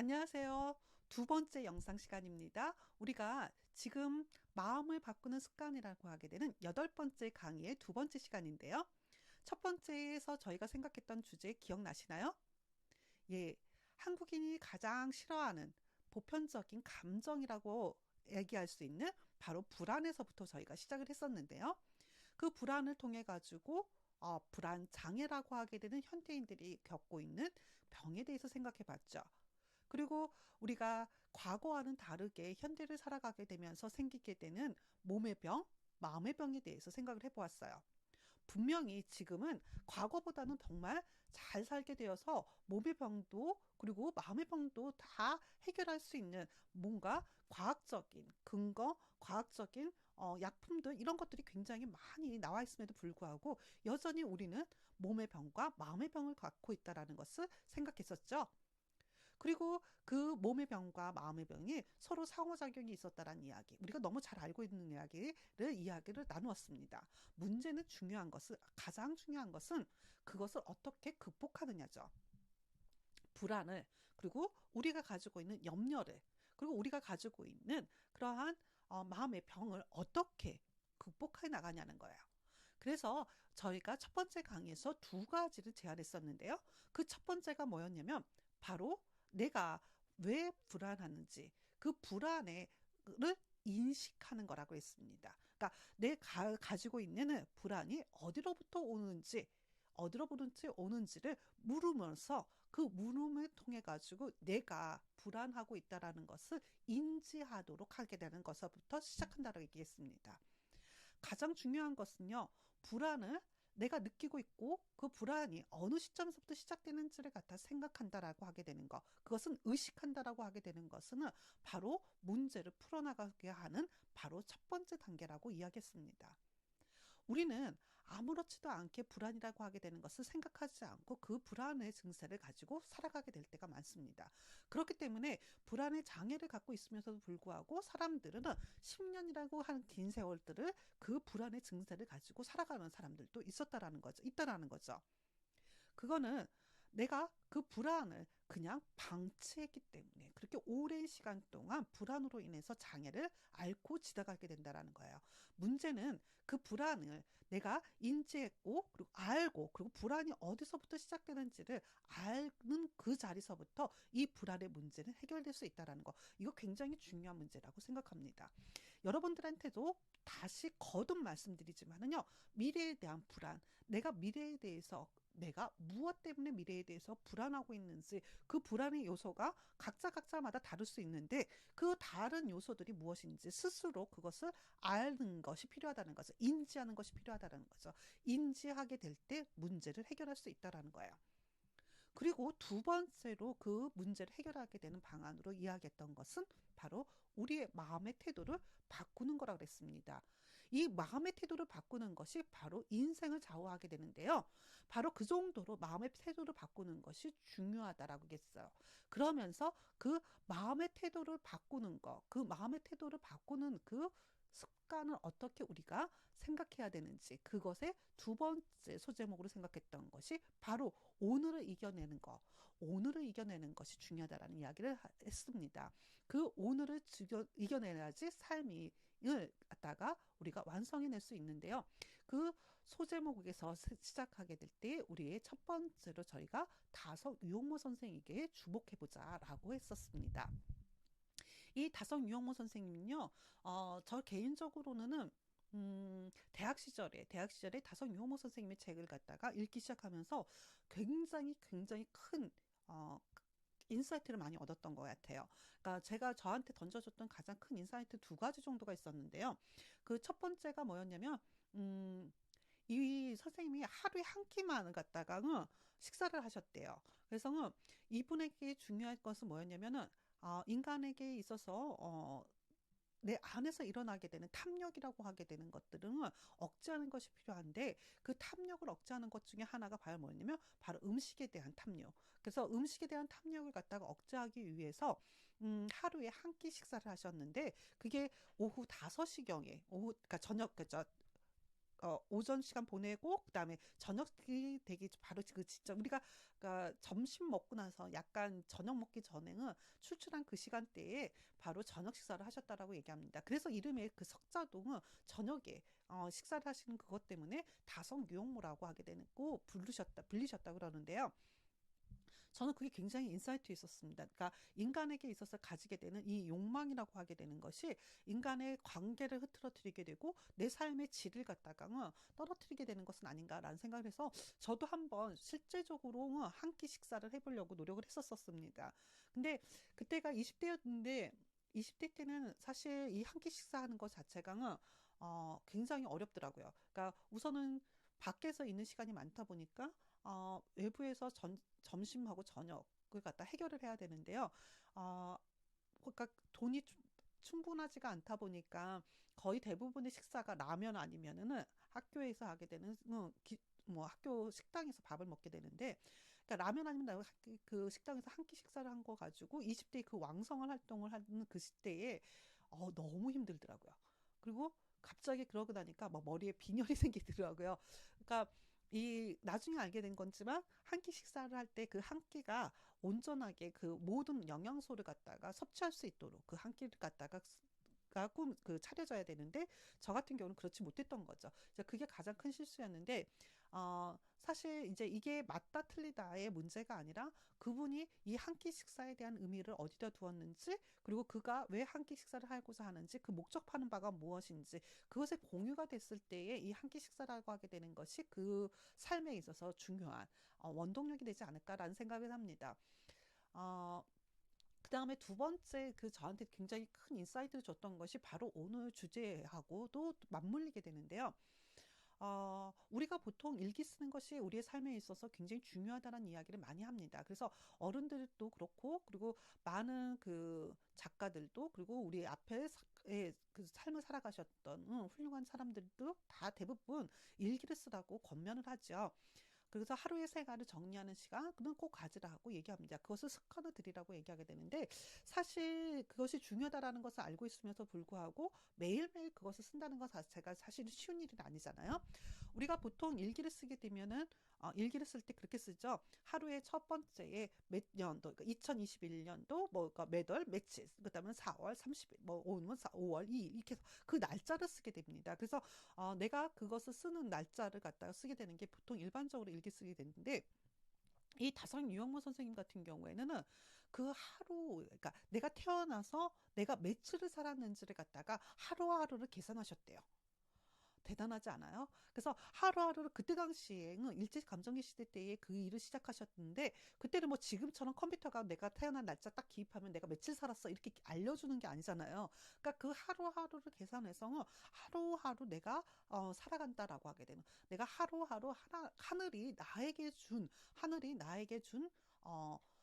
안녕하세요. 두 번째 영상 시간입니다. 우리가 지금 마음을 바꾸는 습관이라고 하게 되는 여덟 번째 강의의 두 번째 시간인데요. 첫 번째에서 저희가 생각했던 주제 기억나시나요? 예, 한국인이 가장 싫어하는 보편적인 감정이라고 얘기할 수 있는 바로 불안에서부터 저희가 시작을 했었는데요. 그 불안을 통해 가지고 불안 장애라고 하게 되는 현대인들이 겪고 있는 병에 대해서 생각해 봤죠. 그리고 우리가 과거와는 다르게 현대를 살아가게 되면서 생기게 되는 몸의 병, 마음의 병에 대해서 생각을 해보았어요. 분명히 지금은 과거보다는 정말 잘 살게 되어서 몸의 병도 그리고 마음의 병도 다 해결할 수 있는 뭔가 과학적인 근거, 과학적인 약품들 이런 것들이 굉장히 많이 나와 있음에도 불구하고 여전히 우리는 몸의 병과 마음의 병을 갖고 있다라는 것을 생각했었죠. 그리고 그 몸의 병과 마음의 병이 서로 상호작용이 있었다라는 이야기. 우리가 너무 잘 알고 있는 이야기를 나누었습니다. 문제는 가장 중요한 것은 그것을 어떻게 극복하느냐죠. 불안을, 그리고 우리가 가지고 있는 염려를, 그리고 우리가 가지고 있는 그러한 마음의 병을 어떻게 극복해 나가냐는 거예요. 그래서 저희가 첫 번째 강의에서 두 가지를 제안했었는데요. 그 첫 번째가 뭐였냐면 바로 내가 왜 불안하는지 그 불안을 인식하는 거라고 했습니다. 그러니까 내가 가지고 있는 불안이 어디로부터 오는지를 물으면서 그 물음을 통해 가지고 내가 불안하고 있다라는 것을 인지하도록 하게 되는 것부터 시작한다고 얘기했습니다. 가장 중요한 것은요, 불안을 내가 느끼고 있고 그 불안이 어느 시점에서부터 시작되는지를 갖다 생각한다라고 하게 되는 것, 그것은 의식한다라고 하게 되는 것은 바로 문제를 풀어나가게 하는 바로 첫 번째 단계라고 이야기했습니다. 우리는 아무렇지도 않게 불안이라고 하게 되는 것을 생각하지 않고 그 불안의 증세를 가지고 살아가게 될 때가 많습니다. 그렇기 때문에 불안의 장애를 갖고 있으면서도 불구하고 사람들은 10년이라고 하는 긴 세월들을 그 불안의 증세를 가지고 살아가는 사람들도 있다라는 거죠. 그거는 내가 그 불안을 그냥 방치했기 때문에 그렇게 오랜 시간 동안 불안으로 인해서 장애를 앓고 지나가게 된다라는 거예요. 문제는 그 불안을 내가 인지했고 그리고 알고 그리고 불안이 어디서부터 시작되는지를 아는 그 자리서부터 이 불안의 문제는 해결될 수 있다라는 거. 이거 굉장히 중요한 문제라고 생각합니다. 여러분들한테도 다시 거듭 말씀드리지만은요, 미래에 대한 불안, 내가 무엇 때문에 미래에 대해서 불안하고 있는지 그 불안의 요소가 각자마다 다를 수 있는데 그 다른 요소들이 무엇인지 스스로 그것을 아는 것이 필요하다는 거죠. 인지하는 것이 필요하다는 거죠. 인지하게 될 때 문제를 해결할 수 있다라는 거예요. 그리고 두 번째로 그 문제를 해결하게 되는 방안으로 이야기했던 것은 바로 우리의 마음의 태도를 바꾸는 거라고 그랬습니다. 이 마음의 태도를 바꾸는 것이 바로 인생을 좌우하게 되는데요. 바로 그 정도로 마음의 태도를 바꾸는 것이 중요하다라고 했어요. 그러면서 그 마음의 태도를 바꾸는 것, 그 마음의 태도를 바꾸는 그 습관을 어떻게 우리가 생각해야 되는지 그것의 두 번째 소제목으로 생각했던 것이 바로 오늘을 이겨내는 것이 중요하다라는 이야기를 했습니다. 그 오늘을 이겨내야지 삶을 갖다가 우리가 완성해낼 수 있는데요. 그 소제목에서 시작하게 될 때 우리의 첫 번째로 저희가 다섯 유용모 선생에게 주목해보자라고 했었습니다. 이 다성 유영모 선생님은요, 저 개인적으로는 대학 시절에 다성 유영모 선생님의 책을 갖다가 읽기 시작하면서 굉장히 큰, 인사이트를 많이 얻었던 것 같아요. 그러니까 제가 저한테 던져줬던 가장 큰 인사이트 두 가지 정도가 있었는데요. 그 첫 번째가 뭐였냐면, 이 선생님이 하루에 한 끼만 갖다가 식사를 하셨대요. 그래서 이분에게 중요한 것은 뭐였냐면은 인간에게 있어서 내 안에서 일어나게 되는 탐욕이라고 하게 되는 것들은 억제하는 것이 필요한데 그 탐욕을 억제하는 것 중에 하나가 바로 뭐냐면 바로 음식에 대한 탐욕. 그래서 음식에 대한 탐욕을 갖다가 억제하기 위해서 하루에 한 끼 식사를 하셨는데 그게 오후 5시경에 그러니까 저녁 그죠 오전 시간 보내고 그다음에 저녁이 되기 바로 그 시점 우리가 그러니까 점심 먹고 나서 약간 저녁 먹기 전에는 출출한 그 시간대에 바로 저녁 식사를 하셨다라고 얘기합니다. 그래서 이름에 그 석자동은 저녁에 식사를 하시는 그것 때문에 다성유용모라고 하게 되고 불리셨다 그러는데요. 저는 그게 굉장히 인사이트 있었습니다. 그러니까 인간에게 있어서 가지게 되는 이 욕망이라고 하게 되는 것이 인간의 관계를 흐트러뜨리게 되고 내 삶의 질을 갖다가 떨어뜨리게 되는 것은 아닌가라는 생각을 해서 저도 한번 실제적으로 한 끼 식사를 해보려고 노력을 했었습니다. 근데 그때가 20대였는데 20대 때는 사실 이 한 끼 식사하는 것 자체가 굉장히 어렵더라고요. 그러니까 우선은 밖에서 있는 시간이 많다 보니까 외부에서 점심하고 저녁을 갖다 해결을 해야 되는데요. 어, 그러니까 돈이 충분하지가 않다 보니까 거의 대부분의 식사가 라면 아니면은 학교에서 하게 되는 뭐 학교 식당에서 밥을 먹게 되는데 그러니까 라면 아니면 그 식당에서 한 끼 식사를 한 거 가지고 20대 그 왕성한 활동을 하는 그 시대에 너무 힘들더라고요. 그리고 갑자기 그러고 나니까 막 머리에 빈혈이 생기더라고요. 그러니까 이 나중에 알게 된 거지만 한 끼 식사를 할 때 그 한 끼가 온전하게 그 모든 영양소를 갖다가 섭취할 수 있도록 그 한 끼를 갖다가 그 차려져야 되는데 저 같은 경우는 그렇지 못했던 거죠. 이제 그게 가장 큰 실수였는데 사실 이제 이게 맞다 틀리다의 문제가 아니라 그분이 이 한 끼 식사에 대한 의미를 어디다 두었는지 그리고 그가 왜 한 끼 식사를 하고자 하는지 그 목적하는 바가 무엇인지 그것에 공유가 됐을 때에 이 한 끼 식사라고 하게 되는 것이 그 삶에 있어서 중요한 원동력이 되지 않을까라는 생각을 합니다. 어, 그 다음에 두 번째 그 저한테 굉장히 큰 인사이트를 줬던 것이 바로 오늘 주제하고도 맞물리게 되는데요. 우리가 보통 일기 쓰는 것이 우리의 삶에 있어서 굉장히 중요하다는 이야기를 많이 합니다. 그래서 어른들도 그렇고, 그리고 많은 그 작가들도, 그리고 우리 앞에 그 삶을 살아가셨던 훌륭한 사람들도 다 대부분 일기를 쓰라고 권면을 하죠. 그래서 하루의 생활을 정리하는 시간은 꼭 가지라고 얘기합니다. 그것을 습관을 들이라고 얘기하게 되는데 사실 그것이 중요하다라는 것을 알고 있으면서 불구하고 매일매일 그것을 쓴다는 것 자체가 사실은 쉬운 일은 아니잖아요. 우리가 보통 일기를 쓰게 되면은 일기를 쓸 때 그렇게 쓰죠. 하루의 첫 번째에 몇 년도, 그러니까 2021년도 뭐 그러니까 매달 며칠, 그다음에 4월 30일, 뭐 오면 5월 2일 이렇게 해서 그 날짜를 쓰게 됩니다. 그래서 내가 그것을 쓰는 날짜를 갖다가 쓰게 되는 게 보통 일반적으로 일기 쓰게 되는데 이 다성 유영모 선생님 같은 경우에는 그 하루, 그러니까 내가 태어나서 내가 며칠을 살았는지를 갖다가 하루하루를 계산하셨대요. 대단하지 않아요? 그래서 하루하루를 그때 당시에는 일제 감정기 시대 때에 그 일을 시작하셨는데 그때는 뭐 지금처럼 컴퓨터가 내가 태어난 날짜 딱 기입하면 내가 며칠 살았어 이렇게 알려주는 게 아니잖아요. 그러니까 그 하루하루를 계산해서 하루하루 내가 살아간다라고 하게 되는 내가 하루하루 하늘이 나에게 준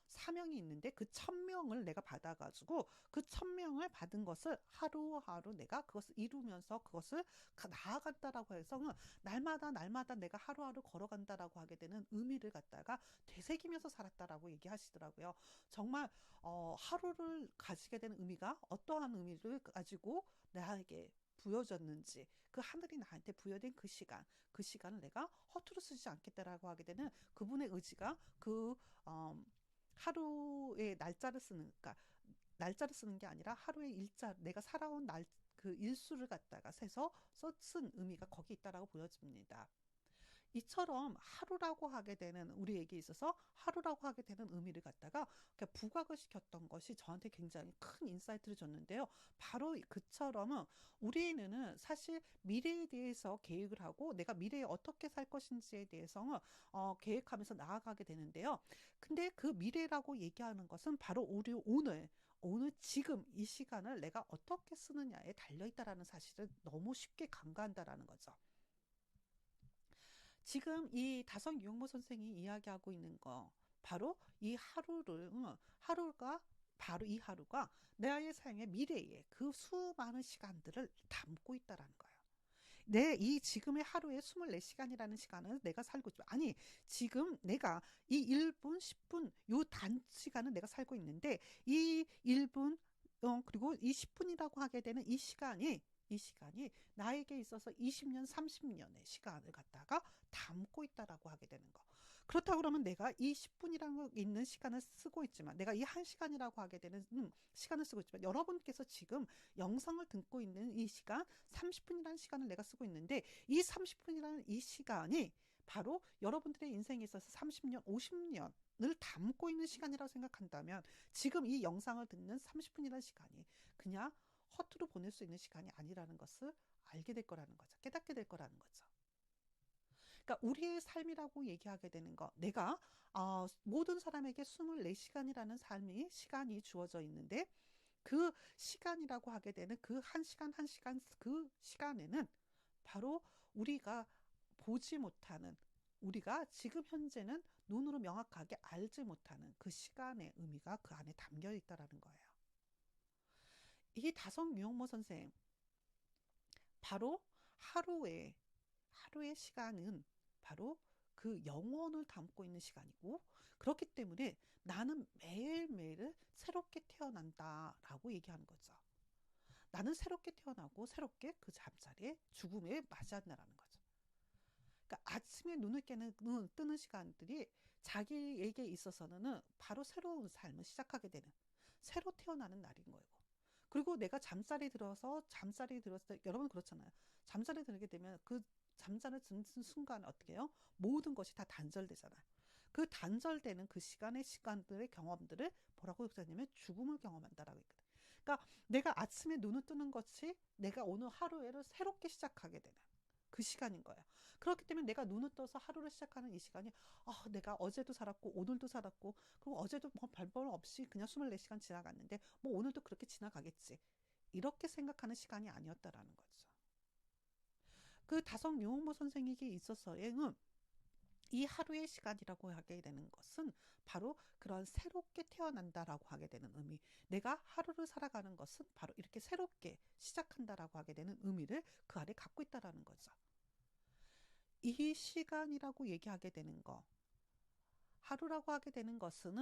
사명이 있는데 그 천명을 내가 받아가지고 그 천명을 받은 것을 하루하루 내가 그것을 이루면서 그것을 나아간다라고 해서 날마다 내가 하루하루 걸어간다라고 하게 되는 의미를 갖다가 되새기면서 살았다라고 얘기하시더라고요. 정말 하루를 가지게 되는 의미가 어떠한 의미를 가지고 나에게 부여졌는지 그 하늘이 나한테 부여된 그 시간을 내가 허투루 쓰지 않겠다라고 하게 되는 그분의 의지가 그 하루의 날짜를 쓰는 그러니까 날짜를 쓰는 게 아니라 하루의 일자 내가 살아온 날 그 일수를 갖다가 세서 쓴 의미가 거기 있다라고 보여집니다. 이처럼 하루라고 하게 되는 우리에게 있어서 하루라고 하게 되는 의미를 갖다가 부각을 시켰던 것이 저한테 굉장히 큰 인사이트를 줬는데요. 바로 그처럼 우리는 사실 미래에 대해서 계획을 하고 내가 미래에 어떻게 살 것인지에 대해서 계획하면서 나아가게 되는데요. 근데 그 미래라고 얘기하는 것은 바로 우리 오늘 지금 이 시간을 내가 어떻게 쓰느냐에 달려있다라는 사실을 너무 쉽게 간과한다라는 거죠. 지금 이 다성 유영모 선생이 이야기하고 있는 거 바로 이 하루가 바로 이 하루가 나의 삶의 미래에 그 수많은 시간들을 담고 있다라는 거예요. 내 이 지금의 하루에 24시간이라는 시간을 내가 살고 있죠. 아니, 지금 내가 이 1분, 10분 요 단시간을 내가 살고 있는데 이 1분 그리고 이 10분이라고 하게 되는 이 시간이 이 시간이 나에게 있어서 20년, 30년의 시간을 갖다가 담고 있다라고 하게 되는 거. 그렇다고 그러면 내가 이 10분이라고 있는 시간을 쓰고 있지만, 내가 이 1시간이라고 하게 되는 시간을 쓰고 있지만, 여러분께서 지금 영상을 듣고 있는 이 시간, 30분이라는 시간을 내가 쓰고 있는데, 이 30분이라는 이 시간이 바로 여러분들의 인생에 있어서 30년, 50년을 담고 있는 시간이라고 생각한다면, 지금 이 영상을 듣는 30분이라는 시간이 그냥 허투루 보낼 수 있는 시간이 아니라는 것을 알게 될 거라는 거죠. 깨닫게 될 거라는 거죠. 그러니까 우리의 삶이라고 얘기하게 되는 거, 내가 모든 사람에게 24시간이라는 삶이 시간이 주어져 있는데, 그 시간이라고 하게 되는 그 한 시간 한 시간 그 시간에는 바로 우리가 보지 못하는, 우리가 지금 현재는 눈으로 명확하게 알지 못하는 그 시간의 의미가 그 안에 담겨 있다라는 거예요. 이 다성 유영모 선생, 바로 하루의 시간은 바로 그 영혼을 담고 있는 시간이고, 그렇기 때문에 나는 매일매일 새롭게 태어난다라고 얘기하는 거죠. 나는 새롭게 태어나고 새롭게 그 잠자리에 죽음에 맞이한다라는 거죠. 그러니까 아침에 눈을 뜨는 시간들이 자기에게 있어서는 바로 새로운 삶을 시작하게 되는, 새로 태어나는 날인 거예요. 그리고 내가 잠자리 들었을 때, 여러분 그렇잖아요. 잠자리 들게 되면 그 잠자리 드는 순간 어떻게 해요? 모든 것이 다 단절되잖아요. 그 단절되는 그 시간들의 경험들을 뭐라고 했냐면 죽음을 경험한다라고 했거든요. 그러니까 내가 아침에 눈을 뜨는 것이 내가 오늘 하루를 새롭게 시작하게 되는 그 시간인 거예요. 그렇기 때문에 내가 눈을 떠서 하루를 시작하는 이 시간이, 내가 어제도 살았고 오늘도 살았고, 그리고 어제도 뭐 별볼 없이 그냥 24시간 지나갔는데 뭐 오늘도 그렇게 지나가겠지, 이렇게 생각하는 시간이 아니었다라는 거죠. 그 다성 유홍모 선생에게 있어서는 이 하루의 시간이라고 하게 되는 것은 바로 그런 새롭게 태어난다라고 하게 되는 의미, 내가 하루를 살아가는 것은 바로 이렇게 새롭게 시작한다라고 하게 되는 의미를 그 안에 갖고 있다라는 거죠. 이 시간이라고 얘기하게 되는 거, 하루라고 하게 되는 것은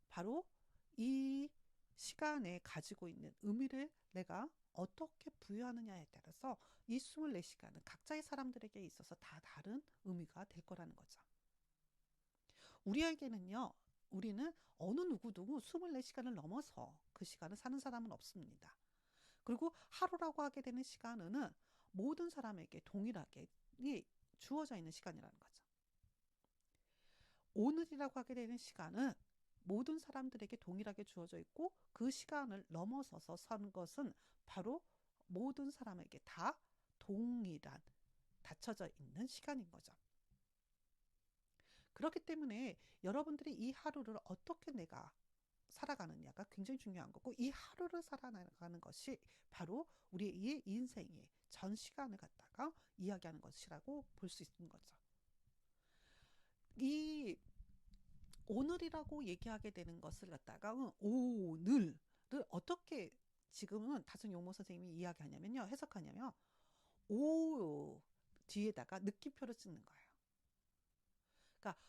바로 이 시간에 가지고 있는 의미를 내가 어떻게 부여하느냐에 따라서 이 24시간은 각자의 사람들에게 있어서 다 다른 의미가 될 거라는 거죠. 우리에게는요, 우리는 어느 누구도 24시간을 넘어서 그 시간을 사는 사람은 없습니다. 그리고 하루라고 하게 되는 시간은 모든 사람에게 동일하게 주어져 있는 시간이라는 거죠. 오늘이라고 하게 되는 시간은 모든 사람들에게 동일하게 주어져 있고, 그 시간을 넘어서서 사는 것은 바로 모든 사람에게 다 동일한 닫혀져 있는 시간인 거죠. 그렇기 때문에 여러분들이 이 하루를 어떻게 내가 살아가느냐가 굉장히 중요한 거고, 이 하루를 살아나가는 것이 바로 우리의 인생의 전 시간을 갖다가 이야기하는 것이라고 볼 수 있는 거죠. 이 오늘이라고 얘기하게 되는 것을 갖다가 오늘을 어떻게 지금은 다승 용모 선생님이 이야기하냐면요, 해석하냐면 오 뒤에다가 느낌표를 찍는 거예요. 그러니까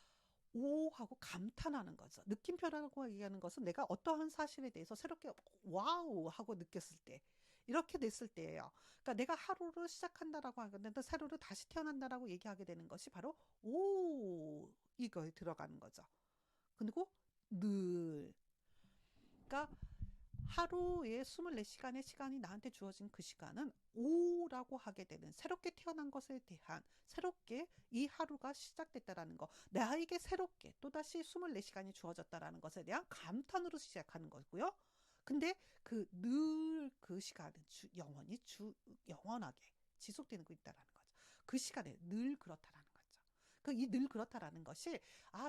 오 하고 감탄하는 거죠. 느낌표라고 얘기하는 것은 내가 어떠한 사실에 대해서 새롭게 와우 하고 느꼈을 때, 이렇게 됐을 때예요. 그러니까 내가 하루를 시작한다라고 하는데 하루를 다시 태어난다라고 얘기하게 되는 것이 바로 오 이거에 들어가는 거죠. 그리고 늘, 그러니까 하루에 24시간의 시간이 나한테 주어진 그 시간은 오라고 하게 되는, 새롭게 태어난 것에 대한, 새롭게 이 하루가 시작됐다라는 거, 나에게 새롭게 또다시 24시간이 주어졌다라는 것에 대한 감탄으로 시작하는 거고요. 근데 늘 그 시간은 영원하게 지속되는 거 있다라는 거죠. 그 시간에 늘 그렇다라는 거죠. 이 늘 그렇다라는 것이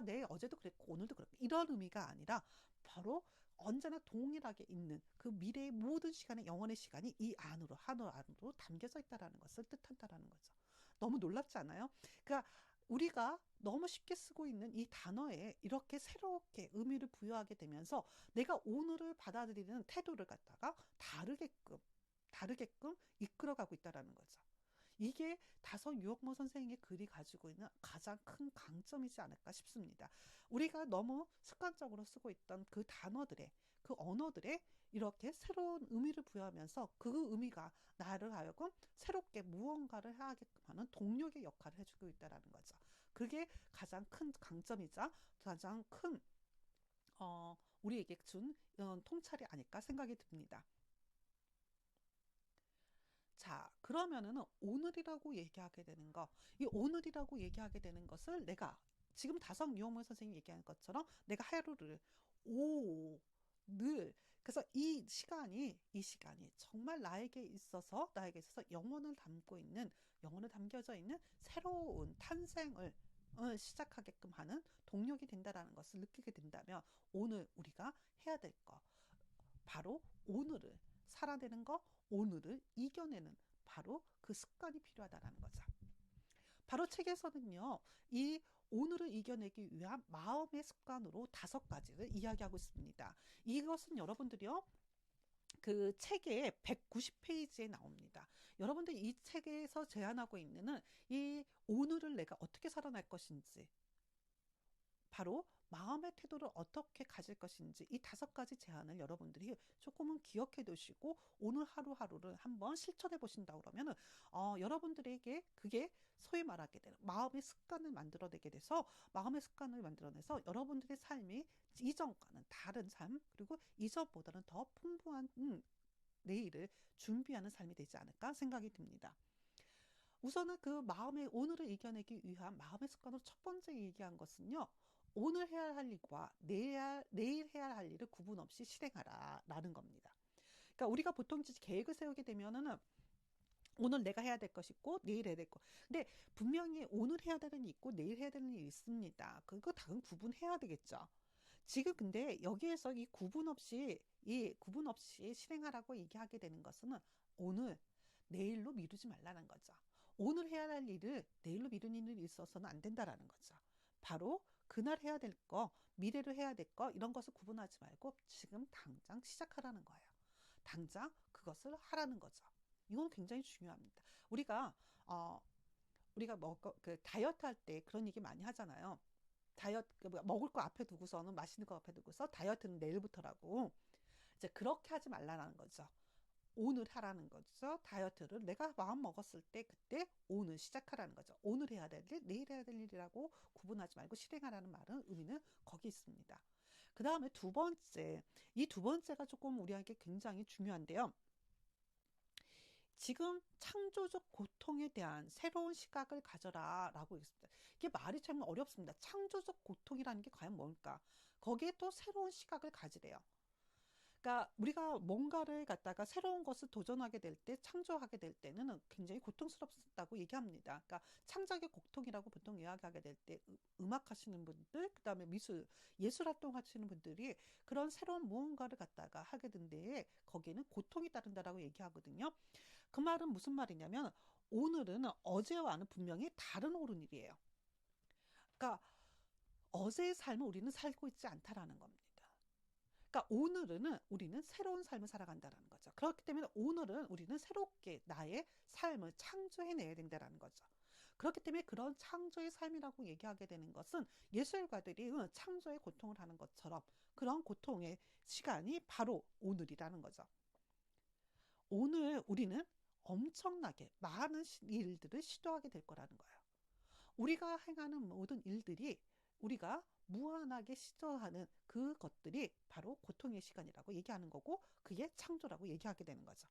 내 어제도 그랬고 오늘도 그랬고 이런 의미가 아니라 바로 언제나 동일하게 있는 그 미래의 모든 시간의 영원의 시간이 이 안으로, 하루 안으로 담겨져 있다라는 것을 뜻한다라는 거죠. 너무 놀랍지 않아요? 그러니까 우리가 너무 쉽게 쓰고 있는 이 단어에 이렇게 새롭게 의미를 부여하게 되면서 내가 오늘을 받아들이는 태도를 갖다가 다르게끔 이끌어가고 있다라는 거죠. 이게 다섯 유학모 선생의 글이 가지고 있는 가장 큰 강점이지 않을까 싶습니다. 우리가 너무 습관적으로 쓰고 있던 그 단어들의, 그 언어들의 이렇게 새로운 의미를 부여하면서 그 의미가 나를 하여금 새롭게 무언가를 하게끔 하는 동력의 역할을 해주고 있다는 거죠. 그게 가장 큰 강점이자 가장 큰 우리에게 준 통찰이 아닐까 생각이 듭니다. 자, 그러면은 오늘이라고 얘기하게 되는 거, 이 오늘이라고 얘기하게 되는 것을 내가 지금 다성 유형문 선생님이 얘기하는 것처럼 내가 하루를 오늘 그래서 이 시간이 정말 나에게 있어서 영혼을 담겨져 있는 새로운 탄생을 시작하게끔 하는 동력이 된다라는 것을 느끼게 된다면 오늘 우리가 해야 될 거, 바로 오늘을 살아내는 거, 오늘을 이겨내는 바로 그 습관이 필요하다라는 거죠. 바로 책에서는요, 이 오늘을 이겨내기 위한 마음의 습관으로 5가지를 이야기하고 있습니다. 이것은 여러분들이요, 그 책의 190페이지에 나옵니다. 여러분들 이 책에서 제안하고 있는 이 오늘을 내가 어떻게 살아날 것인지, 바로 마음의 태도를 어떻게 가질 것인지 이 5가지 제안을 여러분들이 조금은 기억해 두시고 오늘 하루하루를 한번 실천해 보신다 그러면 여러분들에게 그게 소위 말하게 되는 마음의 습관을 만들어내게 돼서 마음의 습관을 만들어내서 여러분들의 삶이 이전과는 다른 삶 그리고 이전보다는 더 풍부한 내일을 준비하는 삶이 되지 않을까 생각이 듭니다. 우선은 그 마음의 오늘을 이겨내기 위한 마음의 습관으로 첫 번째 얘기한 것은요. 오늘 해야 할 일과 내일 해야 할 일을 구분 없이 실행하라라는 겁니다. 그러니까 우리가 보통 계획을 세우게 되면은 오늘 내가 해야 될 것이 있고 내일 해야 될 것. 근데 분명히 오늘 해야 되는 일이 있고 내일 해야 되는 일이 있습니다. 그거 당연 구분해야 되겠죠. 지금 근데 여기에서 이 구분 없이 실행하라고 얘기하게 되는 것은 오늘 내일로 미루지 말라는 거죠. 오늘 해야 할 일을 내일로 미루는 일이 있어서는 안 된다라는 거죠. 바로 그날 해야 될 거, 미래로 해야 될 거 이런 것을 구분하지 말고 지금 당장 시작하라는 거예요. 당장 그것을 하라는 거죠. 이건 굉장히 중요합니다. 우리가 어 우리가 그 다이어트 할 때 그런 얘기 많이 하잖아요. 먹을 거 앞에 두고서는 맛있는 거 앞에 두고서 다이어트는 내일부터라고 이제 그렇게 하지 말라는 거죠. 오늘 하라는 거죠. 다이어트를 내가 마음 먹었을 때 그때 오늘 시작하라는 거죠. 오늘 해야 될 일, 내일 해야 될 일이라고 구분하지 말고 실행하라는 말은 의미는 거기 있습니다. 그 다음에 이 두 번째가 조금 우리에게 굉장히 중요한데요. 지금 창조적 고통에 대한 새로운 시각을 가져라 라고 있습니다. 이게 말이 참 어렵습니다. 창조적 고통이라는 게 과연 뭘까? 거기에 또 새로운 시각을 가지래요. 그러니까 우리가 뭔가를 갖다가 새로운 것을 도전하게 될 때, 창조하게 될 때는 굉장히 고통스럽다고 얘기합니다. 그러니까 창작의 고통이라고 보통 이야기하게 될 때 음악 하시는 분들, 그다음에 예술 활동 하시는 분들이 그런 새로운 무언가를 갖다가 하게 된 데에 거기에는 고통이 따른다라고 얘기하거든요. 그 말은 무슨 말이냐면 오늘은 어제와는 분명히 다른 오늘이에요. 그러니까 어제의 삶을 우리는 살고 있지 않다라는 겁니다. 그러니까 오늘은 우리는 새로운 삶을 살아간다는 거죠. 그렇기 때문에 오늘은 우리는 새롭게 나의 삶을 창조해내야 된다는 거죠. 그렇기 때문에 그런 창조의 삶이라고 얘기하게 되는 것은 예술가들이 창조의 고통을 하는 것처럼 그런 고통의 시간이 바로 오늘이라는 거죠. 오늘 우리는 엄청나게 많은 일들을 시도하게 될 거라는 거예요. 우리가 행하는 모든 일들이 우리가 무한하게 시도하는 그것들이 바로 고통의 시간이라고 얘기하는 거고 그게 창조라고 얘기하게 되는 거죠.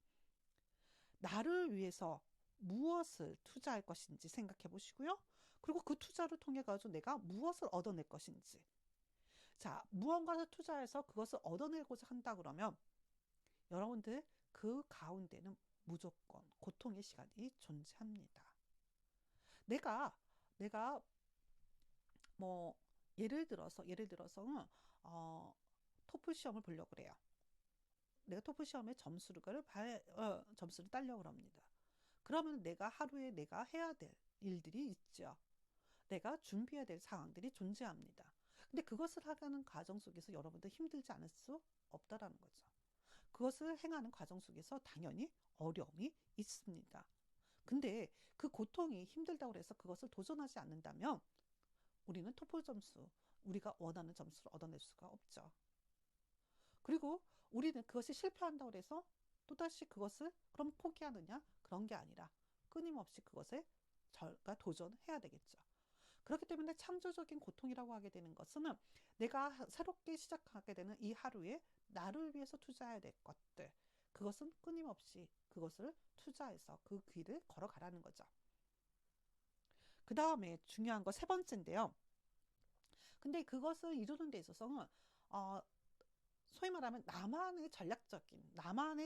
나를 위해서 무엇을 투자할 것인지 생각해 보시고요. 그리고 그 투자를 통해 가지고 내가 무엇을 얻어낼 것인지. 자, 무언가를 투자해서 그것을 얻어내고자 한다 그러면 여러분들 그 가운데는 무조건 고통의 시간이 존재합니다. 내가 뭐 예를 들어서 토플 시험을 보려고 그래요. 내가 토플 시험에 점수를 따려고 합니다. 그러면 내가 하루에 내가 해야 될 일들이 있죠. 내가 준비해야 될 상황들이 존재합니다. 근데 그것을 하는 과정 속에서 여러분들 힘들지 않을 수 없다라는 거죠. 그것을 행하는 과정 속에서 당연히 어려움이 있습니다. 근데 그 고통이 힘들다고 해서 그것을 도전하지 않는다면 우리는 토플 점수, 우리가 원하는 점수를 얻어낼 수가 없죠. 그리고 우리는 그것이 실패한다고 해서 또다시 그것을 그럼 포기하느냐? 그런 게 아니라 끊임없이 그것에 저가 도전해야 되겠죠. 그렇기 때문에 창조적인 고통이라고 하게 되는 것은 내가 새롭게 시작하게 되는 이 하루에 나를 위해서 투자해야 될 것들, 그것은 끊임없이 그것을 투자해서 그 길을 걸어가라는 거죠. 그 다음에 중요한 거 세 번째인데요. 근데 그것을 이루는 데 있어서는 어, 소위 말하면 나만의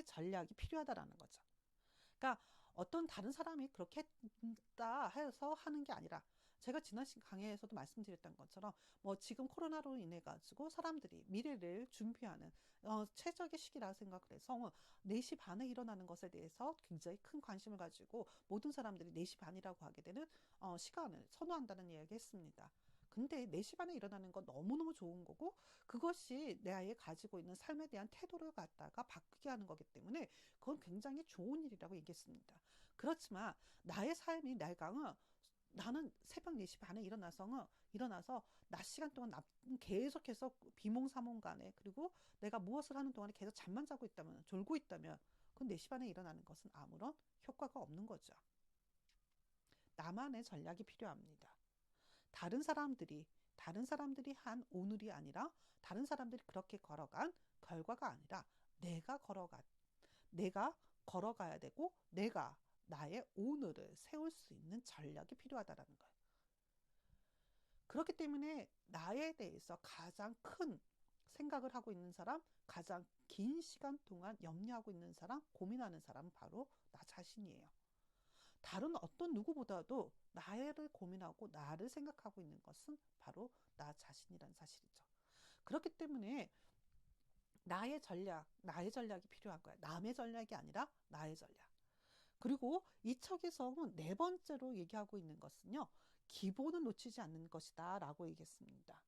전략이 필요하다라는 거죠. 그러니까 어떤 다른 사람이 그렇게 했다 해서 하는 게 아니라 제가 지난 강의에서도 말씀드렸던 것처럼 뭐 지금 코로나로 인해 가지고 사람들이 미래를 준비하는 최적의 시기라 생각을 해서 4시 반에 일어나는 것에 대해서 굉장히 큰 관심을 가지고 모든 사람들이 4시 반이라고 하게 되는 시간을 선호한다는 이야기 했습니다. 근데 4시 반에 일어나는 건 너무너무 좋은 거고 그것이 내 아이의 가지고 있는 삶에 대한 태도를 갖다가 바꾸게 하는 거기 때문에 그건 굉장히 좋은 일이라고 얘기했습니다. 그렇지만 나의 삶이 나는 새벽 4시 반에 일어나서 낮 시간 동안 계속해서 비몽사몽간에 그리고 내가 무엇을 하는 동안에 계속 잠만 자고 있다면 졸고 있다면 그 4시 반에 일어나는 것은 아무런 효과가 없는 거죠. 나만의 전략이 필요합니다. 다른 사람들이 다른 사람들이 한 오늘이 아니라 다른 사람들이 그렇게 걸어간 결과가 아니라 내가 걸어가야 되고 내가 나의 오늘을 세울 수 있는 전략이 필요하다라는 거예요. 그렇기 때문에 나에 대해서 가장 큰 생각을 하고 있는 사람, 가장 긴 시간 동안 염려하고 있는 사람, 고민하는 사람은 바로 나 자신이에요. 다른 어떤 누구보다도 나를 고민하고 나를 생각하고 있는 것은 바로 나 자신이라는 사실이죠. 그렇기 때문에 나의 전략이 필요한 거야. 남의 전략이 아니라 나의 전략. 그리고 이 척에서는 네 번째로 얘기하고 있는 것은요. 기본을 놓치지 않는 것이다 라고 얘기했습니다.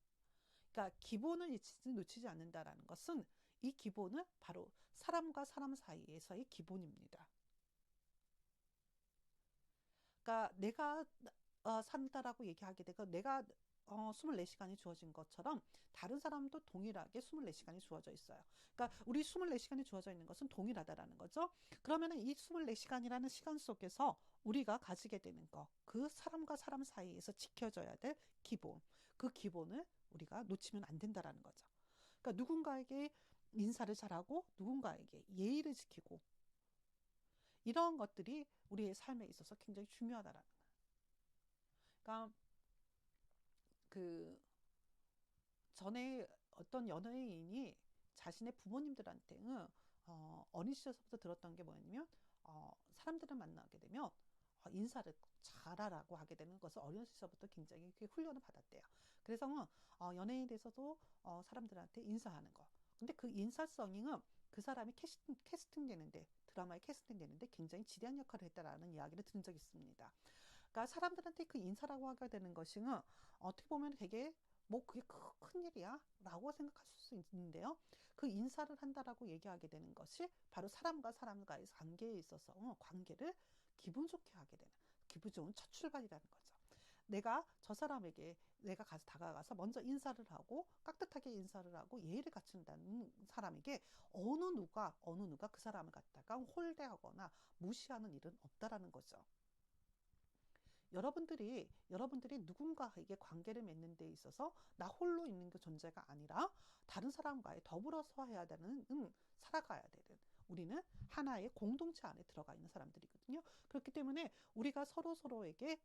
그러니까 기본을 놓치지 않는다라는 것은 이 기본은 바로 사람과 사람 사이에서의 기본입니다. 그러니까 내가 산다라고 얘기하게 되고 내가 24시간이 주어진 것처럼 다른 사람도 동일하게 24시간이 주어져 있어요. 그러니까 우리 24시간이 주어져 있는 것은 동일하다라는 거죠. 그러면 이 24시간이라는 시간 속에서 우리가 가지게 되는 거, 그 사람과 사람 사이에서 지켜져야 될 기본, 그 기본을 우리가 놓치면 안 된다라는 거죠. 그러니까 누군가에게 인사를 잘하고 누군가에게 예의를 지키고 이런 것들이 우리의 삶에 있어서 굉장히 중요하다라는 거예요. 그러니까 그 전에 어떤 연예인이 자신의 부모님들한테는 어린 시절부터 들었던 게 뭐냐면 사람들을 만나게 되면 인사를 잘하라고 하게 되는 것을 어린 시절부터 굉장히 훈련을 받았대요. 그래서 연예인에 대해서도 사람들한테 인사하는 거. 근데 그 인사성은 그 사람이 캐스팅 되는데 드라마에 캐스팅 되는데 굉장히 지대한 역할을 했다라는 이야기를 들은 적이 있습니다. 그러니까 사람들한테 그 인사라고 하게 되는 것은 어떻게 보면 되게 뭐 그게 큰 일이야 라고 생각할 수 있는데요. 그 인사를 한다라고 얘기하게 되는 것이 바로 사람과 사람과의 관계에 있어서 관계를 기분 좋게 하게 되는 기분 좋은 첫 출발이라는 거죠. 내가 저 사람에게 내가 가서 다가가서 먼저 인사를 하고 깍듯하게 인사를 하고 예의를 갖춘다는 사람에게 어느 누가 그 사람을 갖다가 홀대하거나 무시하는 일은 없다라는 거죠. 여러분들이 누군가에게 관계를 맺는 데 있어서 나 홀로 있는 그 존재가 아니라 다른 사람과의 더불어서 해야 되는, 살아가야 되는 우리는 하나의 공동체 안에 들어가 있는 사람들이거든요. 그렇기 때문에 우리가 서로에게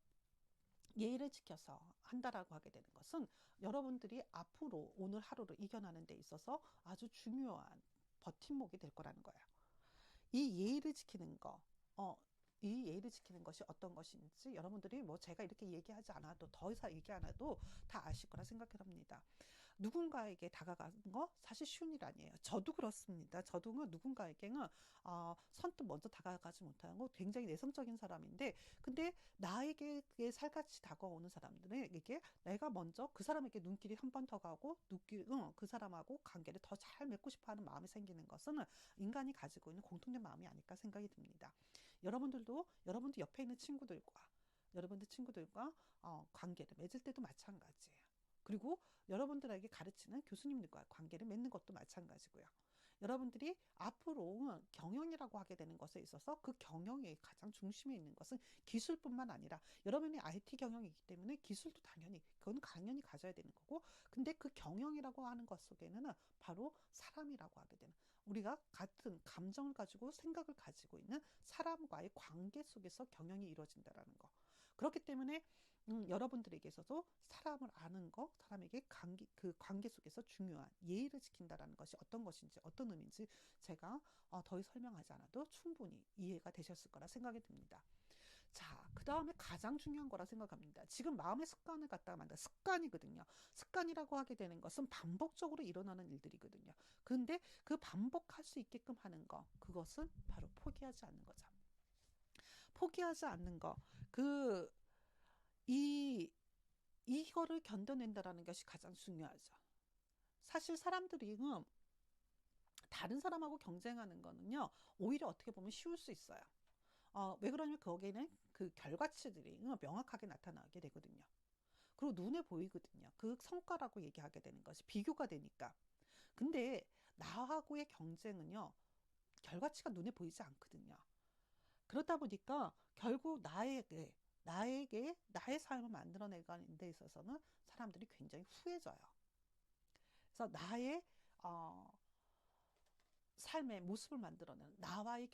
예의를 지켜서 한다라고 하게 되는 것은 여러분들이 앞으로 오늘 하루를 이겨나는 데 있어서 아주 중요한 버팀목이 될 거라는 거예요. 이 예의를 지키는 거, 이 예의를 지키는 것이 어떤 것인지 여러분들이 뭐 제가 이렇게 얘기하지 않아도 더 이상 얘기 안 해도 다 아실 거라 생각을 합니다. 누군가에게 다가가는 거 사실 쉬운 일 아니에요. 저도 그렇습니다. 저도 누군가에게는 선뜻 먼저 다가가지 못하는 거 굉장히 내성적인 사람인데 근데 나에게 살같이 다가오는 사람들에게 내가 먼저 그 사람에게 눈길이 한 번 더 가고 그 사람하고 관계를 더 잘 맺고 싶어하는 마음이 생기는 것은 인간이 가지고 있는 공통된 마음이 아닐까 생각이 듭니다. 여러분들 옆에 있는 여러분들 친구들과 관계를 맺을 때도 마찬가지예요. 그리고 여러분들에게 가르치는 교수님들과 관계를 맺는 것도 마찬가지고요. 여러분들이 앞으로 경영이라고 하게 되는 것에 있어서 그 경영의 가장 중심에 있는 것은 기술뿐만 아니라 여러분이 IT 경영이기 때문에 기술도 그건 당연히 가져야 되는 거고, 근데 그 경영이라고 하는 것 속에는 바로 사람이라고 하게 되는, 우리가 같은 감정을 가지고 생각을 가지고 있는 사람과의 관계 속에서 경영이 이루어진다라는 거. 그렇기 때문에 여러분들에게 있어서 사람을 아는 거, 그 관계 속에서 중요한 예의를 지킨다라는 것이 어떤 것인지, 어떤 의미인지 제가 더 설명하지 않아도 충분히 이해가 되셨을 거라 생각이 듭니다. 자, 그 다음에 가장 중요한 거라 생각합니다. 지금 마음의 습관을 갖다가 만든 습관이거든요. 습관이라고 하게 되는 것은 반복적으로 일어나는 일들이거든요. 근데 그 반복할 수 있게끔 하는 거, 그것은 바로 포기하지 않는 거죠. 포기하지 않는 거. 그, 이, 이거를 견뎌낸다라는 것이 가장 중요하죠. 사실 사람들이 다른 사람하고 경쟁하는 거는요, 오히려 어떻게 보면 쉬울 수 있어요. 왜 그러냐면 거기에는 그 결과치들이 명확하게 나타나게 되거든요. 그리고 눈에 보이거든요. 그 성과라고 얘기하게 되는 것이 비교가 되니까. 근데 나하고의 경쟁은요, 결과치가 눈에 보이지 않거든요. 그렇다 보니까 결국 나의 삶을 만들어내가는 데 있어서는 사람들이 굉장히 후회져요. 그래서 어, 삶의 모습을 만들어내는 나와의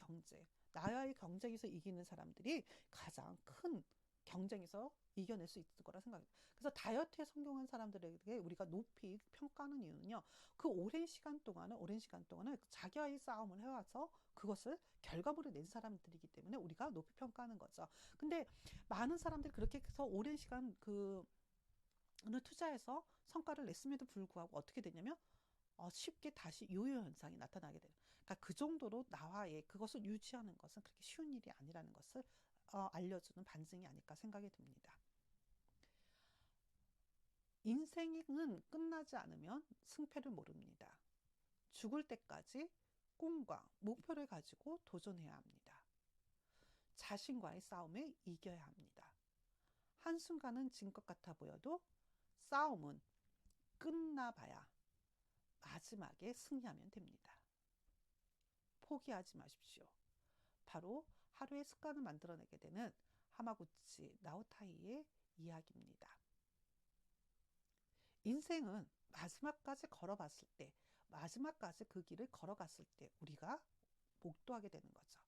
경쟁에서 이기는 사람들이 가장 큰 경쟁에서 이겨낼 수 있을 거라 생각해요. 그래서 다이어트에 성공한 사람들에게 우리가 높이 평가하는 이유는요, 그 오랜 시간 동안은 자기와의 싸움을 해와서 그것을 결과물을 낸 사람들이기 때문에 우리가 높이 평가하는 거죠. 근데 많은 사람들이 그렇게 해서 오랜 시간 을 투자해서 성과를 냈음에도 불구하고 어떻게 되냐면 쉽게 다시 요요 현상이 나타나게 돼요. 그러니까 그 정도로 나와의 그것을 유지하는 것은 그렇게 쉬운 일이 아니라는 것을 알려주는 반증이 아닐까 생각이 듭니다. 인생은 끝나지 않으면 승패를 모릅니다. 죽을 때까지 꿈과 목표를 가지고 도전해야 합니다. 자신과의 싸움에 이겨야 합니다. 한순간은 진 것 같아 보여도 싸움은 끝나봐야 마지막에 승리하면 됩니다. 포기하지 마십시오. 바로 하루의 습관을 만들어내게 되는 하마구치 나오타이의 이야기입니다. 인생은 마지막까지 그 길을 걸어갔을 때 우리가 목도하게 되는 거죠.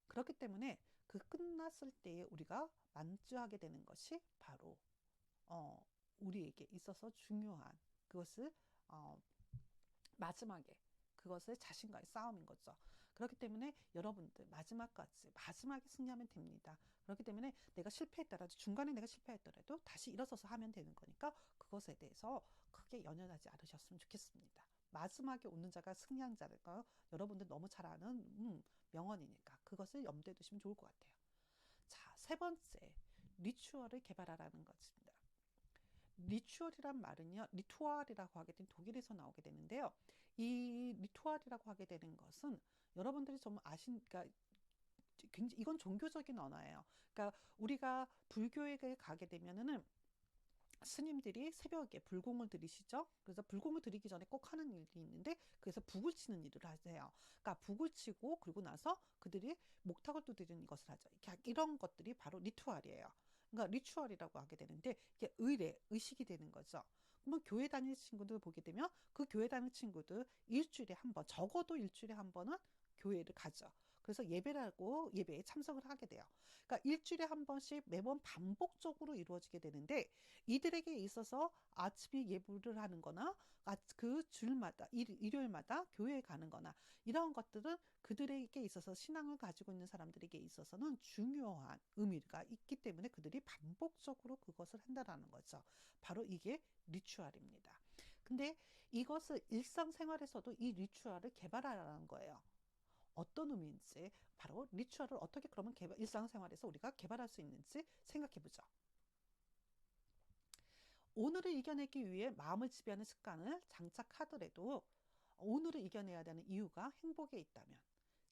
그렇기 때문에 그 끝났을 때에 우리가 만주하게 되는 것이 바로 우리에게 있어서 중요한 그것을 마지막에 그것을 자신과의 싸움인 거죠. 그렇기 때문에 여러분들 마지막에 승리하면 됩니다. 그렇기 때문에 중간에 내가 실패했더라도 다시 일어서서 하면 되는 거니까 그것에 대해서 크게 연연하지 않으셨으면 좋겠습니다. 마지막에 오는 자가 승리한 자가 여러분들 너무 잘 아는 명언이니까 그것을 염두에 두시면 좋을 것 같아요. 자, 세 번째, 리추얼을 개발하라는 것입니다. 리추얼이란 말은요, 리투알이라고 하게 된 독일에서 나오게 되는데요. 이 리투알이라고 하게 되는 것은 여러분들이 좀 그러니까 굉장히 이건 종교적인 언어예요. 그러니까 우리가 불교에 가게 되면은 스님들이 새벽에 불공을 들이시죠. 그래서 불공을 들이기 전에 꼭 하는 일이 있는데 그래서 북을 치는 일을 하세요. 그러니까 북을 치고 그리고 나서 그들이 목탁을 두드리는 것을 하죠. 이런 것들이 바로 리투알이에요. 그러니까 리추얼이라고 하게 되는데 이게 의식이 되는 거죠. 그러면 교회 다니는 친구들 보게 되면 그 교회 다니는 친구들 적어도 일주일에 한 번은 교회를 가죠. 그래서 예배에 참석을 하게 돼요. 그러니까 일주일에 한 번씩 매번 반복적으로 이루어지게 되는데 이들에게 있어서 아침에 예불을 하는 거나 그 주일마다 일요일마다 교회에 가는 거나 이런 것들은 그들에게 있어서 신앙을 가지고 있는 사람들에게 있어서는 중요한 의미가 있기 때문에 그들이 반복적으로 그것을 한다라는 거죠. 바로 이게 리추얼입니다. 근데 이것을 일상생활에서도 이 리추얼을 개발하라는 거예요. 어떤 의미인지 바로 리추얼을 어떻게 그러면 일상생활에서 우리가 개발할 수 있는지 생각해 보죠. 오늘을 이겨내기 위해 마음을 지배하는 습관을 장착하더라도 오늘을 이겨내야 되는 이유가 행복에 있다면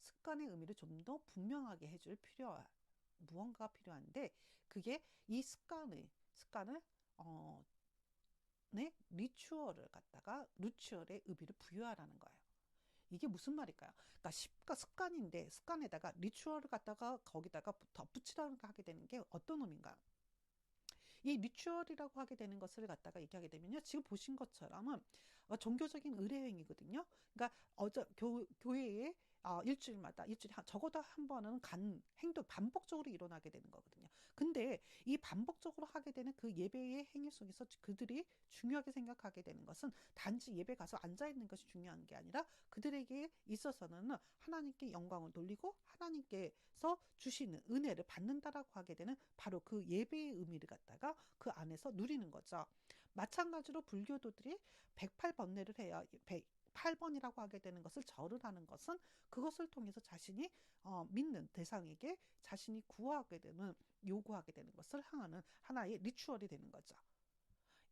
습관의 의미를 좀 더 분명하게 해줄 무언가가 필요한데, 그게 이 습관을 네, 루추얼의 의미를 부여하라는 거예요. 이게 무슨 말일까요? 그러니까 습관인데 습관에다가 리추얼을 갖다가 거기다가 덧붙이라고 하게 되는 게 어떤 의미인가? 이 리추얼이라고 하게 되는 것을 갖다가 얘기하게 되면요, 지금 보신 것처럼은 종교적인 의례행위거든요. 그러니까 교회에 일주일에 적어도 한 번은 행동 반복적으로 일어나게 되는 거거든요. 근데 이 반복적으로 하게 되는 그 예배의 행위 속에서 그들이 중요하게 생각하게 되는 것은 단지 예배 가서 앉아 있는 것이 중요한 게 아니라 그들에게 있어서는 하나님께 영광을 돌리고 하나님께서 주시는 은혜를 받는다라고 하게 되는 바로 그 예배의 의미를 갖다가 그 안에서 누리는 거죠. 마찬가지로 불교도들이 108번뇌를 해야 108번이라고 하게 되는 것을 절을 하는 것은 그것을 통해서 자신이 믿는 대상에게 자신이 요구하게 되는 것을 향하는 하나의 리추얼이 되는 거죠.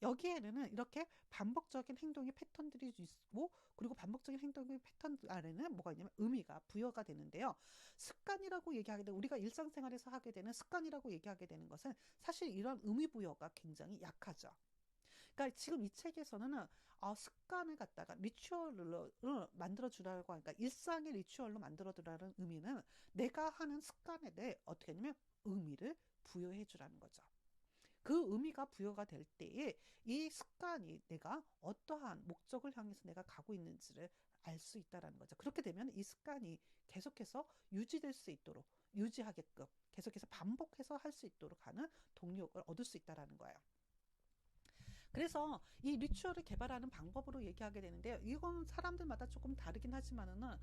여기에는 이렇게 반복적인 행동의 패턴들이 있고, 그리고 반복적인 행동의 패턴 안에는 뭐가 있냐면 의미가 부여가 되는데요. 습관이라고 얘기하게 되면 우리가 일상생활에서 하게 되는 습관이라고 얘기하게 되는 것은 사실 이런 의미 부여가 굉장히 약하죠. 그러니까 지금 이 책에서는 습관을 갖다가 리추얼로 만들어 주라고 하니까 일상의 리추얼로 만들어 주라는 의미는 내가 하는 습관에 대해 어떻게 하냐면 의미를 부여해 주라는 거죠. 그 의미가 부여가 될 때에 이 습관이 내가 어떠한 목적을 향해서 내가 가고 있는지를 알 수 있다라는 거죠. 그렇게 되면 이 습관이 계속해서 유지될 수 있도록 유지하게끔 계속해서 반복해서 할 수 있도록 하는 동력을 얻을 수 있다라는 거예요. 그래서 이 리추얼을 개발하는 방법으로 얘기하게 되는데요. 이건 사람들마다 조금 다르긴 하지만은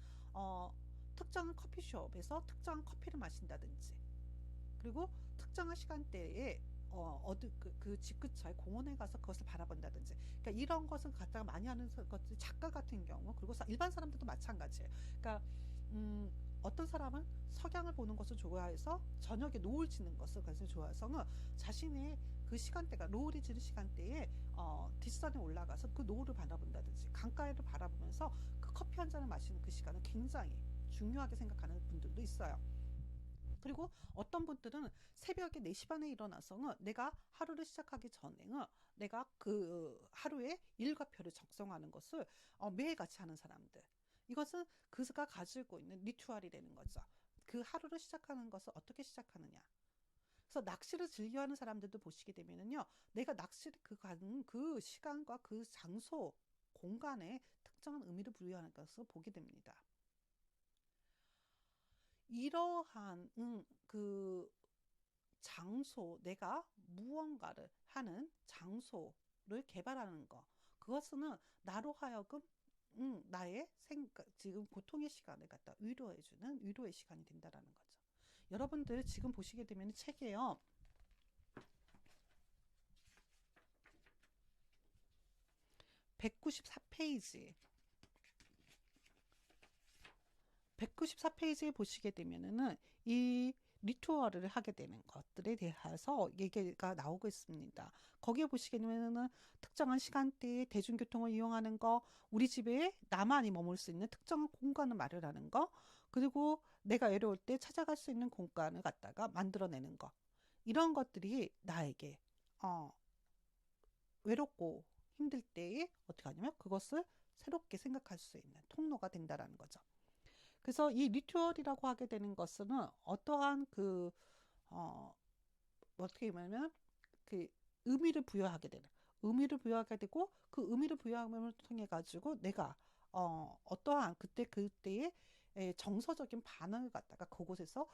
특정한 커피숍에서 특정한 커피를 마신다든지, 그리고 특정한 시간대에 집 근처에 공원에 가서 그것을 바라본다든지, 그러니까 이런 것을 갖다가 많이 하는 것들, 작가 같은 경우, 그리고 일반 사람들도 마찬가지예요. 그러니까 어떤 사람은 석양을 보는 것을 좋아해서 저녁에 노을 지는 것을 좋아해서 자신의 그 시간대가 노을이 지는 시간대에 뒷산에 올라가서 그 노을을 바라본다든지 강가를 바라보면서 그 커피 한 잔을 마시는 그 시간을 굉장히 중요하게 생각하는 분들도 있어요. 그리고 어떤 분들은 새벽에 4시 반에 일어나서 내가 하루를 시작하기 전에 내가 그 하루의 일과표를 작성하는 것을 매일같이 하는 사람들, 이것은 그가 가지고 있는 리추얼이 되는 거죠. 그 하루를 시작하는 것을 어떻게 시작하느냐. 그래서 낚시를 즐겨하는 사람들도 보시게 되면은요, 내가 낚시를 가는 그 시간과 그 장소, 공간에 특정한 의미를 부여하는 것을 보게 됩니다. 이러한 그 장소, 내가 무언가를 하는 장소를 개발하는 거, 그것은 나로 하여금 나의 지금 고통의 시간을 갖다 위로해주는 위로의 시간이 된다라는 거죠. 여러분들 지금 보시게 되면 책에요, 194페이지에 보시게 되면은 이 리투어를 하게 되는 것들에 대해서 얘기가 나오고 있습니다. 거기에 보시게 되면은 특정한 시간대에 대중교통을 이용하는 거, 우리 집에 나만이 머물 수 있는 특정한 공간을 마련하는 거, 그리고 내가 외로울 때 찾아갈 수 있는 공간을 갖다가 만들어내는 거, 이런 것들이 나에게 외롭고 힘들 때에 어떻게 하냐면 그것을 새롭게 생각할 수 있는 통로가 된다라는 거죠. 그래서 이 리추얼이라고 하게 되는 것은 어떠한 어떻게 보면 그 의미를 부여하게 되고, 그 의미를 부여함을 통해 가지고 내가 어떠한 그때의 정서적인 반응을 갖다가 그곳에서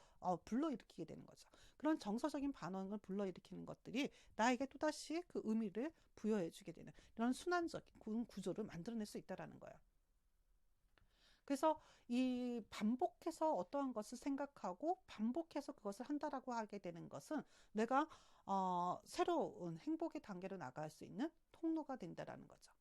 불러일으키게 되는 거죠. 그런 정서적인 반응을 불러일으키는 것들이 나에게 또다시 그 의미를 부여해주게 되는 이런 순환적인 구조를 만들어낼 수 있다라는 거예요. 그래서 이 반복해서 어떠한 것을 생각하고 반복해서 그것을 한다라고 하게 되는 것은 내가 새로운 행복의 단계로 나갈 수 있는 통로가 된다라는 거죠.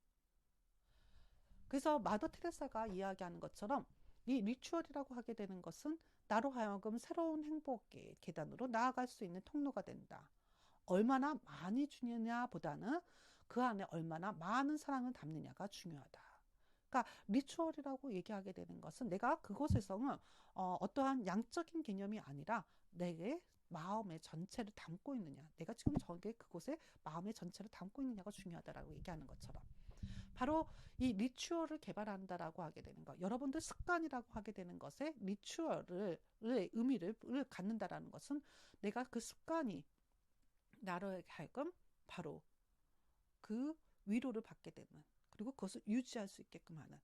그래서 마더 테레사가 이야기하는 것처럼 이 리추얼이라고 하게 되는 것은 나로 하여금 새로운 행복의 계단으로 나아갈 수 있는 통로가 된다. 얼마나 많이 주느냐 보다는 그 안에 얼마나 많은 사랑을 담느냐가 중요하다. 그러니까 리추얼이라고 얘기하게 되는 것은 내가 그곳에서는 어떠한 양적인 개념이 아니라 내 마음의 전체를 담고 있느냐, 내가 지금 그곳에 마음의 전체를 담고 있느냐가 중요하다라고 얘기하는 것처럼, 바로 이 리추얼을 개발한다라고 하게 되는 것, 여러분들 습관이라고 하게 되는 것에 리추얼을 의미를 갖는다라는 것은 내가 그 습관이 나로 하여금 바로 그 위로를 받게 되는, 그리고 그것을 유지할 수 있게끔 하는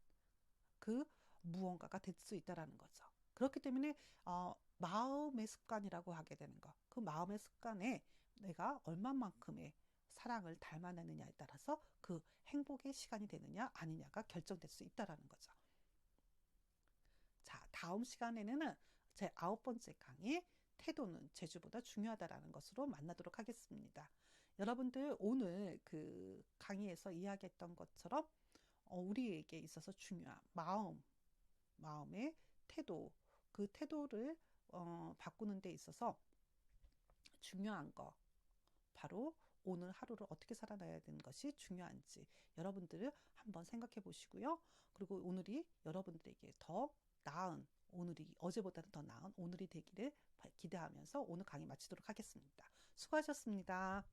그 무언가가 될 수 있다라는 거죠. 그렇기 때문에 마음의 습관이라고 하게 되는 것, 그 마음의 습관에 내가 얼마만큼의 사랑을 닮아내느냐에 따라서 그 행복의 시간이 되느냐 아니냐가 결정될 수 있다라는 거죠. 자, 다음 시간에는 제 9번째 강의, 태도는 재주보다 중요하다라는 것으로 만나도록 하겠습니다. 여러분들 오늘 그 강의에서 이야기했던 것처럼 우리에게 있어서 중요한 마음의 태도, 그 태도를 바꾸는 데 있어서 중요한 거, 바로 오늘 하루를 어떻게 살아나야 되는 것이 중요한지 여러분들을 한번 생각해 보시고요. 그리고 오늘이 여러분들에게 더 나은, 오늘이 어제보다는 더 나은 오늘이 되기를 기대하면서 오늘 강의 마치도록 하겠습니다. 수고하셨습니다.